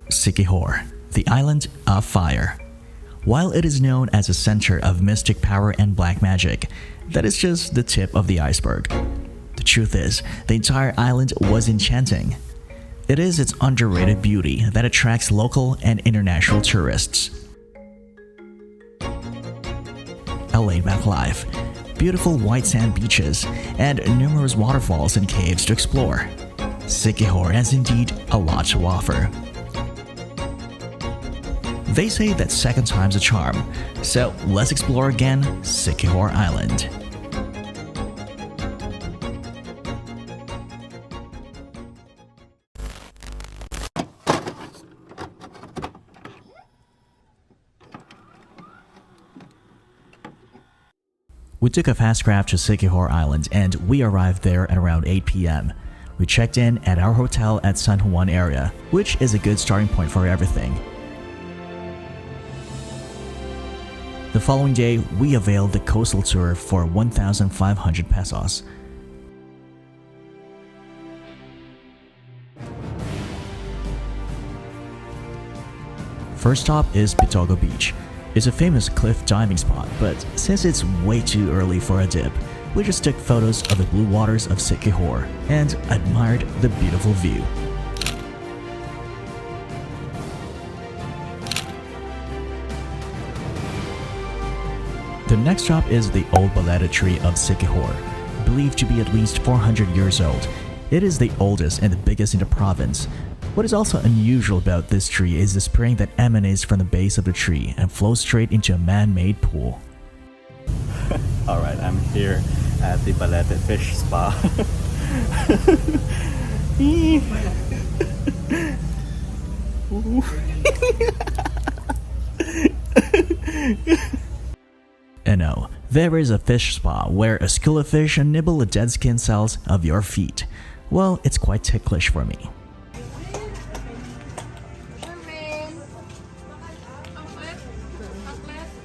Siquijor, the island of fire. While it is known as a center of mystic power and black magic, that is just the tip of the iceberg. The truth is, the entire island was enchanting. It is its underrated beauty that attracts local and international tourists. A laid-back life, beautiful white sand beaches, and numerous waterfalls and caves to explore. Siquijor has indeed a lot to offer. They say that second time's a charm, so let's explore again Siquijor Island. We took a fast craft to Siquijor Island and we arrived there at around 8 p.m. We checked in at our hotel at San Juan area, which is a good starting point for everything. The following day, we availed the coastal tour for 1,500 pesos. First stop is Paliton Beach. It's a famous cliff diving spot, but since it's way too early for a dip, we just took photos of the blue waters of Siquijor and admired the beautiful view. The next stop is the old baleta tree of Siquijor, believed to be at least 400 years old. It is the oldest and the biggest in the province. What is also unusual about this tree is the spring that emanates from the base of the tree and flows straight into a man-made pool. Alright, I'm here at the Balete Fish Spa. And no, there is a fish spa where a school of fish nibble the dead skin cells of your feet. Well, it's quite ticklish for me.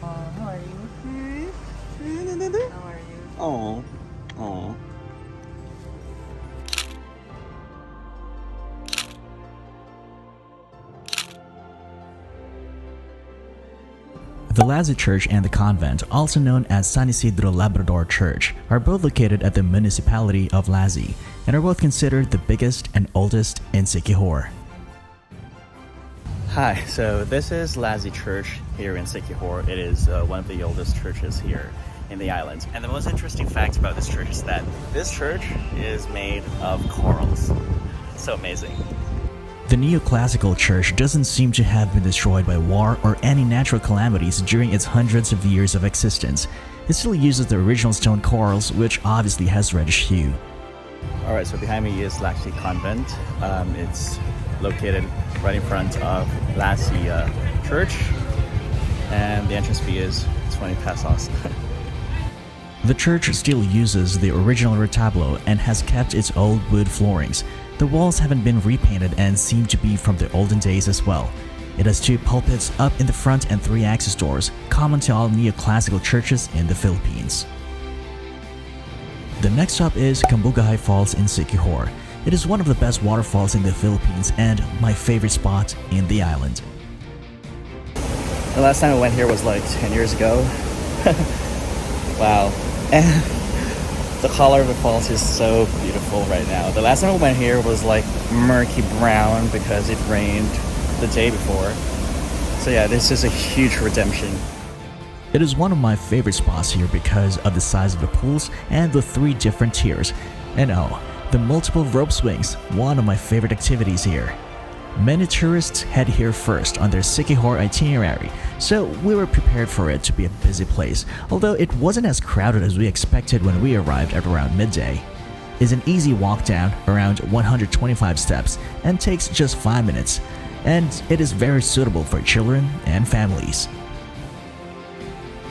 How are you? How are you? Oh, oh. The Lazi Church and the convent, also known as San Isidro Labrador Church, are both located at the municipality of Lazi and are both considered the biggest and oldest in Siquijor. Hi, so this is Lazi Church here in Siquijor. It is one of the oldest churches here in the island. And the most interesting fact about this church is that this church is made of corals. So amazing. The neoclassical church doesn't seem to have been destroyed by war or any natural calamities during its hundreds of years of existence. It still uses the original stone corals, which obviously has reddish hue. Alright, so behind me is Lazi Convent. It's located right in front of Lazi Church, and the entrance fee is 20 pesos. The church still uses the original retablo and has kept its old wood floorings. The walls haven't been repainted and seem to be from the olden days as well. It has 2 pulpits up in the front and 3 access doors, common to all neoclassical churches in the Philippines. The next stop is Cambugahay Falls in Siquijor. It is one of the best waterfalls in the Philippines and my favorite spot in the island. The last time I went here was like 10 years ago. Wow. And the color of the falls is so beautiful right now. The last time I went here was like murky brown because it rained the day before. So yeah, this is a huge redemption. It is one of my favorite spots here because of the size of the pools and the 3 different tiers. And oh, the multiple rope swings, one of my favorite activities here. Many tourists head here first on their Siquijor itinerary, so we were prepared for it to be a busy place, although it wasn't as crowded as we expected when we arrived at around midday. It's an easy walk down, around 125 steps, and takes just 5 minutes, and it is very suitable for children and families.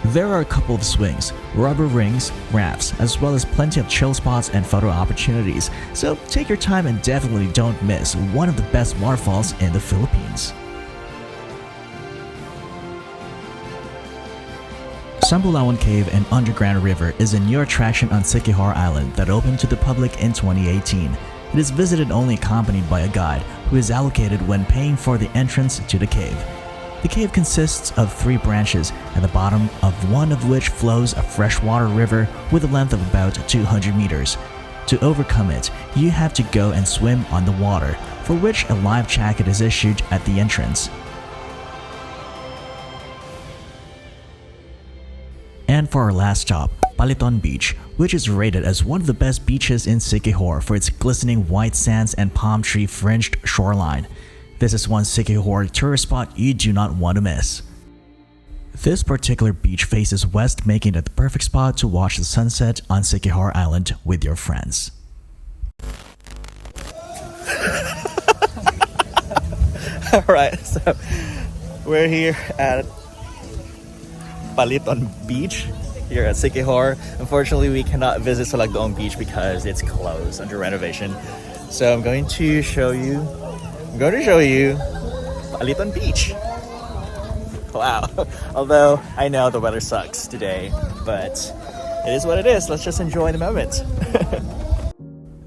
There are a couple of swings, rubber rings, rafts, as well as plenty of chill spots and photo opportunities, so take your time and definitely don't miss one of the best waterfalls in the Philippines. Sambulawan Cave and Underground River is a new attraction on Siquijor Island that opened to the public in 2018. It is visited only accompanied by a guide, who is allocated when paying for the entrance to the cave. The cave consists of 3 branches, at the bottom of one of which flows a freshwater river with a length of about 200 meters. To overcome it, you have to go and swim on the water, for which a life jacket is issued at the entrance. And for our last stop, Paliton Beach, which is rated as one of the best beaches in Siquijor for its glistening white sands and palm tree fringed shoreline. This is one Siquijor tourist spot you do not want to miss. This particular beach faces west, making it the perfect spot to watch the sunset on Siquijor Island with your friends. Alright, so we're here at Paliton Beach here at Siquijor. Unfortunately, we cannot visit Salagdoong Beach because it's closed under renovation. So I'm going to show you Paliton Beach. Wow. Although I know the weather sucks today, but it is what it is. Let's just enjoy the moment.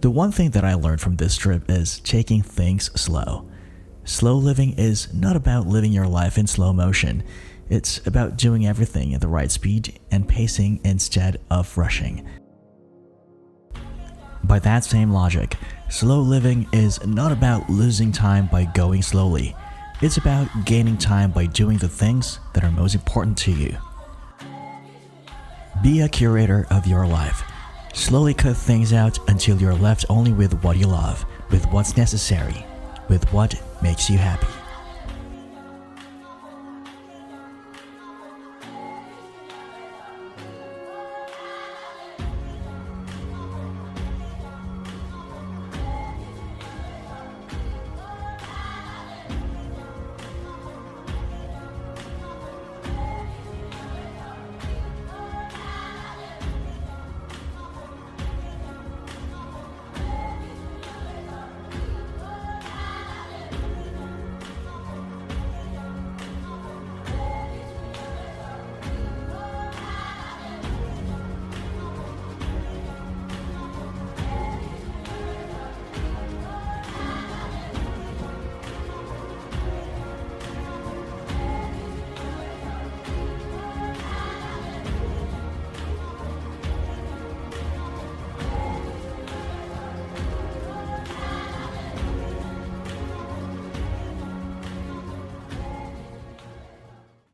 The one thing that I learned from this trip is taking things slow. Slow living is not about living your life in slow motion. It's about doing everything at the right speed and pacing instead of rushing. By that same logic, slow living is not about losing time by going slowly. It's about gaining time by doing the things that are most important to you. Be a curator of your life. Slowly cut things out until you're left only with what you love, with what's necessary, with what makes you happy.